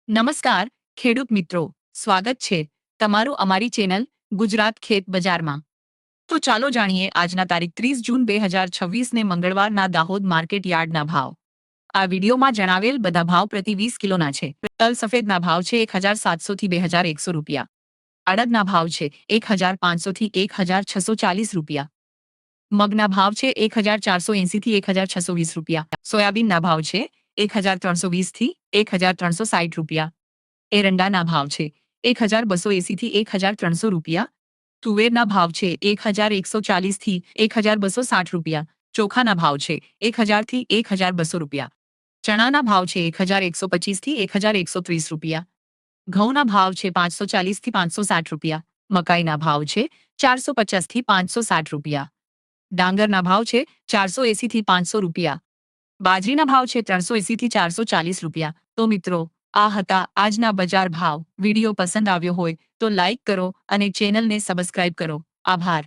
નમસ્કાર ખેડૂત મિત્રો, સ્વાગત છે તમારું અમારી ચેનલ ગુજરાત ખેત બજારમાં. તો ચાલો જાણીએ આજના તારીખ 30 જૂન 2026 ને મંગળવારના દાહોદ માર્કેટ યાર્ડના ભાવ. આ વિડીયોમાં જણાવેલ બધા ભાવ પ્રતિ 20 કિલોના છે. તલ સફેદના ભાવ છે 1700 થી 2100 રૂપિયા. અડદના ભાવ છે 1500 થી 1640 રૂપિયા. મગના ભાવ છે 1480 થી 1620 રૂપિયા. સોયાબીનના ભાવ છે 1320 થી 1360 રૂપિયા. એરંડાના ભાવ છે 1280 થી 1300 રૂપિયા. તુવેરના ભાવ છે 1140 થી 1260 રૂપિયા. ચોખાના ભાવ છે 1000 થી 1200 રૂપિયા. ચણાના ભાવ છે 1125 થી 1130 રૂપિયા. ઘઉંના ભાવ છે 540 થી 560 રૂપિયા. મકાઈના ભાવ છે 450 થી 560 રૂપિયા. ડાંગરના ભાવ છે 480 થી 500 રૂપિયા. બાજરીના ભાવ છે 380 થી 440 રૂપિયા. તો મિત્રો, આ હતા આજના બજાર ભાવ. વિડીયો પસંદ આવ્યો હોય તો લાઈક કરો અને ચેનલને સબસ્ક્રાઇબ કરો. આભાર.